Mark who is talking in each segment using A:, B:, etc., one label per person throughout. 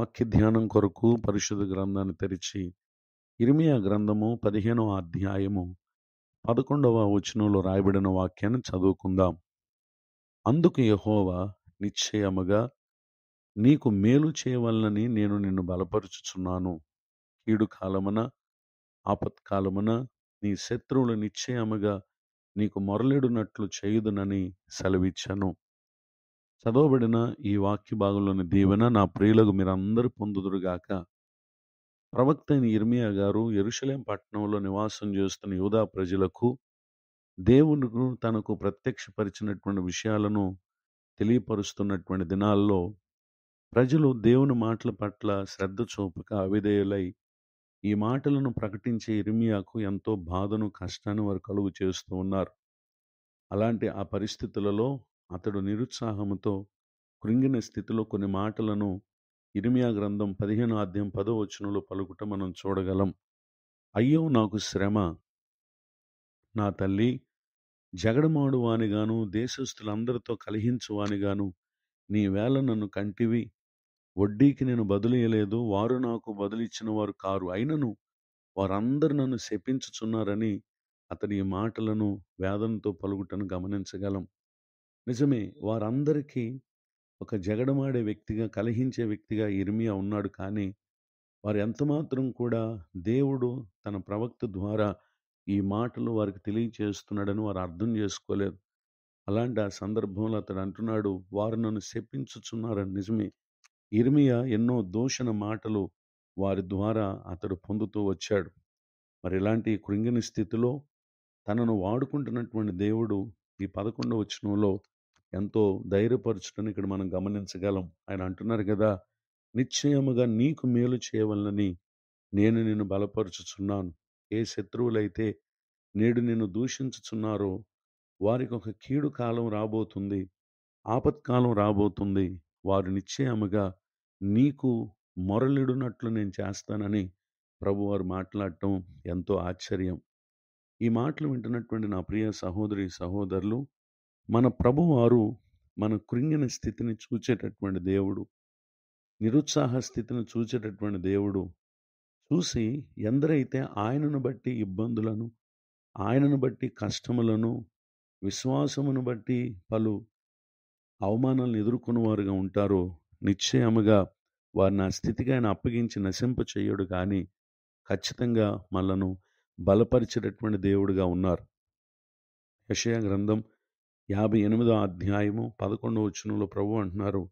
A: వాక్య ధ్యానం కొరకు పరిశుద్ధ గ్రంథాన్ని తెరిచి ఇర్మియా గ్రంథము 15వ అధ్యాయము 11వ వచనంలో రాయబడిన వాక్యాన్ని చదువుకుందాం. అందుకు యెహోవా నిశ్చయముగా నీకు మేలు చేయవలనని నేను నిన్ను బలపరుచుచున్నాను. కీడు కాలమున ఆపత్కాలమున నీ శత్రువులు నిశ్చయముగా నీకు మొరలిడునట్లు చేయుదునని సెలవిచ్చాను. చదవబడిన ఈ వాక్య భాగంలోని దీవెన నా ప్రియులకు మీరందరూ పొందుదురుగాక. ప్రవక్త అయిన ఇర్మియా గారు యెరూషలేం పట్టణంలో నివాసం చేస్తున్న యూదా ప్రజలకు దేవుడు తనకు ప్రత్యక్షపరిచినటువంటి విషయాలను తెలియపరుస్తున్నటువంటి దినాల్లో ప్రజలు దేవుని మాటల పట్ల శ్రద్ధ చూపక అవిధేయులై ఈ మాటలను ప్రకటించే ఇర్మియాకు ఎంతో బాధను కష్టాన్ని వారు కలుగు చేస్తూ ఉన్నారు. అలాంటి ఆ పరిస్థితులలో అతడు నిరుత్సాహముతో కృంగిన స్థితిలో కొన్ని మాటలను ఇర్మియా గ్రంథం 15వ అధ్యాయం 10వ వచనంలో పలుకుట మనం చూడగలం. అయ్యో నాకు శ్రమ, నా తల్లి, జగడమాడు వానిగాను దేశస్థులందరితో కలహించువానిగాను నీవేళ నన్ను కంటివి. వడ్డీకి నేను బదులియలేదు, వారు నాకు బదులిచ్చిన వారు కారు, అయినను వారందరూ నన్ను శపించుచున్నారని అతడి ఈ మాటలను వేదనతో పలుకుటను గమనించగలం. నిజమే, వారందరికీ ఒక జగడమాడే వ్యక్తిగా, కలహించే వ్యక్తిగా ఇర్మియా ఉన్నాడు. కానీ వారు ఎంతమాత్రం కూడా దేవుడు తన ప్రవక్త ద్వారా ఈ మాటలు వారికి తెలియచేస్తున్నాడని వారు అర్థం చేసుకోలేదు. అలాంటి ఆ సందర్భంలో అతడు అంటున్నాడు, వారు నన్ను శపించుచున్నారని. నిజమే, ఇర్మియా ఎన్నో దూషణ మాటలు వారి ద్వారా అతడు పొందుతూ వచ్చాడు. మరి ఇలాంటి కృంగిన స్థితిలో తనను వాడుకుంటున్నటువంటి దేవుడు ఈ 11వ వచనంలో ఎంతో ధైర్యపరచుటని ఇక్కడ మనం గమనించగలం. ఆయన అంటున్నారు కదా, నిశ్చయముగా నీకు మేలు చేయవలనని నేను నిన్ను బలపరుచుచున్నాను. ఏ శత్రువులైతే నేడు నిన్ను దూషించుచున్నారో వారికి ఒక కీడు కాలం రాబోతుంది, ఆపత్కాలం రాబోతుంది. వారు నిశ్చయముగా నీకు మొరలిడునట్లు నేను చేస్తానని ప్రభువారు మాట్లాడటం ఎంతో ఆశ్చర్యం. ఈ మాటలు వింటున్నటువంటి నా ప్రియ సహోదరి సహోదరులు, మన ప్రభువారు మన కృంగిన స్థితిని చూచేటటువంటి దేవుడు, నిరుత్సాహ స్థితిని చూచేటటువంటి దేవుడు. చూసి ఎందరైతే ఆయనను బట్టి ఇబ్బందులను, ఆయనను బట్టి కష్టములను, విశ్వాసమును బట్టి పలు అవమానాలను ఎదుర్కొన్న వారుగా ఉంటారో నిశ్చయముగా వారిని ఆ స్థితికి ఆయన అప్పగించి నశింప చేయడు. కానీ ఖచ్చితంగా మనలను బలపరిచేటటువంటి దేవుడుగా ఉన్నారు. యెషయా గ్రంథం 58వ అధ్యాయము 11వ వచనంలో ప్రభు అంటున్నారు,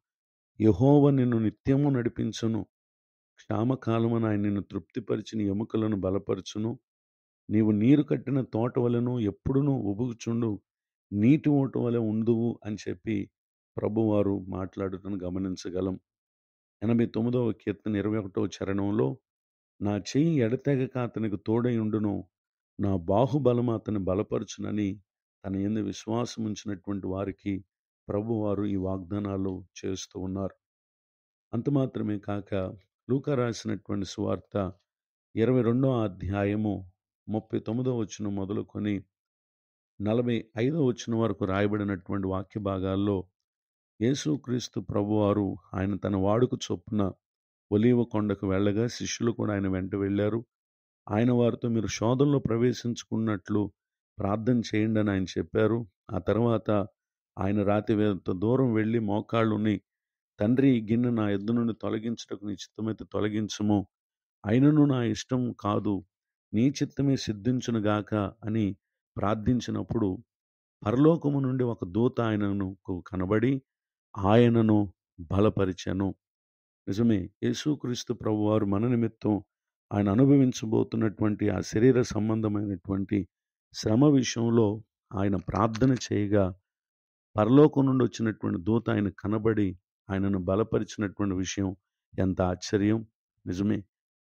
A: యెహోవా నిన్ను నిత్యము నడిపించును, క్షామకాలమున ఆయన నిన్ను తృప్తిపరిచి నీ ఎముకలను బలపరచును. నీవు నీరు కట్టిన తోట వలెను ఎప్పుడునూ ఉబుకుచుండు నీటి ఊట వలె ఉందువు అని చెప్పి ప్రభువారు మాట్లాడుటను గమనించగలం. 89వ కీర్తన 21వ చరణంలో, నా చెయ్యి ఎడతెగక అతనికి తోడై ఉండును, నా బాహుబలము అతని బలపరచునని తన యందు విశ్వాసం ఉంచినటువంటి వారికి ప్రభువారు ఈ వాగ్దానాలు చేస్తూ ఉన్నారు. అంత మాత్రమే కాక లూకా రాసినటువంటి సువార్త 22వ అధ్యాయము 39వ వచనం మొదలుకొని 45వ వచనం వరకు రాయబడినటువంటి వాక్య భాగాల్లో యేసుక్రీస్తు ప్రభువారు ఆయన తన వాడుక చొప్పున ఒలీవ కొండకు వెళ్ళగా శిష్యులు కూడా ఆయన వెంట వెళ్ళారు. ఆయన వారితో మీరు శోధనలో ప్రవేశించుకున్నట్లు ప్రార్థన చేయండి అని ఆయన చెప్పారు. ఆ తర్వాత ఆయన రాతి వేంత దూరం వెళ్ళి మోకాళ్ళుని, తండ్రి ఈ గిన్నె నా యొద్ద నుండి తొలగించుటకు నీ చిత్తమైతే తొలగించుము, అయినను నా ఇష్టం కాదు నీ చిత్తమే సిద్ధించునుగాక అని ప్రార్థించినప్పుడు పరలోకము నుండి ఒక దూత ఆయనను కనబడి ఆయనను బలపరిచెను. నిజమే, యేసుక్రీస్తు ప్రభువారు మన నిమిత్తం ఆయన అనుభవించబోతున్నటువంటి ఆ శరీర సంబంధమైనటువంటి శ్రమ విషయంలో ఆయన ప్రార్థన చేయగా పరలోకం నుండి వచ్చినటువంటి దూత ఆయన కనబడి ఆయనను బలపరిచినటువంటి విషయం ఎంత ఆశ్చర్యం. నిజమే,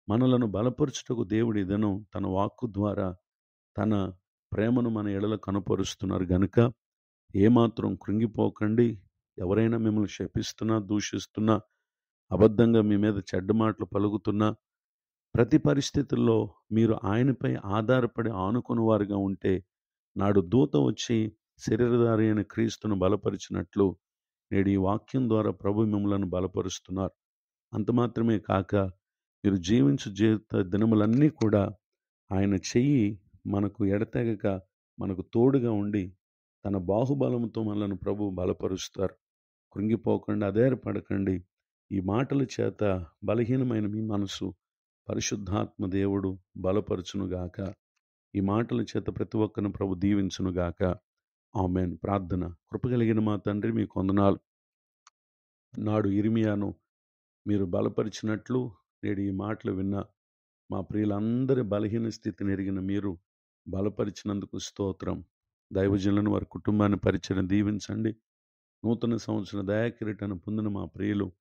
A: మనలను బలపరచుటకు దేవుడి దినం తన వాక్కు ద్వారా తన ప్రేమను మన ఎడల కనపరుస్తున్నారు గనుక ఏమాత్రం కృంగిపోకండి. ఎవరైనా మిమ్మల్ని శపిస్తున్నా, దూషిస్తున్నా, అబద్ధంగా మీ మీద చెడ్డ మాటలు పలుకుతున్నా, ప్రతి పరిస్థితుల్లో మీరు ఆయనపై ఆధారపడి ఆనుకుని వారుగా ఉంటే నాడు దూత వచ్చి శరీరధారి అయిన క్రీస్తును బలపరిచినట్లు నేడు ఈ వాక్యం ద్వారా ప్రభు మిమ్మలను బలపరుస్తున్నారు. అంత మాత్రమే కాక మీరు జీవించు జీవిత దినములన్నీ కూడా ఆయన చెయ్యి మనకు ఎడతెగక మనకు తోడుగా ఉండి తన బాహుబలముతో మనలను ప్రభు బలపరుస్తారు. కృంగిపోకండి, అధైర్యపడకండి. ఈ మాటల చేత బలహీనమైన మీ మనసు పరిశుద్ధాత్మ దేవుడు బలపరుచునుగాక. ఈ మాటల చేత ప్రతి ఒక్కరిని ప్రభు దీవించునుగాక. ఆమేన్. ప్రార్థన. కృపగలిగిన మా తండ్రి, మీకు వందనాలు. నాడు ఇర్మియాను మీరు బలపరిచినట్లు నేడు ఈ మాటలు విన్న మా ప్రియులందరి బలహీన స్థితిని ఎరిగిన మీరు బలపరిచినందుకు స్తోత్రం. దైవజనులను వారి కుటుంబాన్ని పరిచయం దీవించండి. నూతన సంవత్సర దయాకిరీటాన్ని పొందిన మా ప్రియులు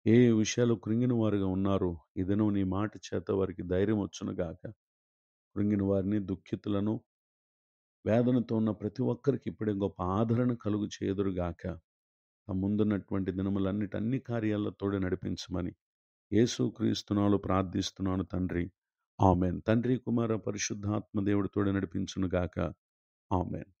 A: ఏ విషయాలు కృంగిన వారుగా ఉన్నారో ఈ దినం నీ మాట చేత వారికి ధైర్యం వచ్చునుగాక. కృంగిన వారిని, దుఃఖితులను, వేదనతో ఉన్న ప్రతి ఒక్కరికి ఇప్పుడే గొప్ప ఆదరణ కలుగు చేదురుగాక. ఆ ముందున్నటువంటి దినములన్నిటి అన్ని కార్యాల్లో తోడు నడిపించమని యేసుక్రీస్తునాలో ప్రార్థిస్తున్నాను తండ్రి. ఆమెన్. తండ్రి, కుమార, పరిశుద్ధాత్మ దేవుడి తోడు నడిపించునుగాక. ఆమెన్.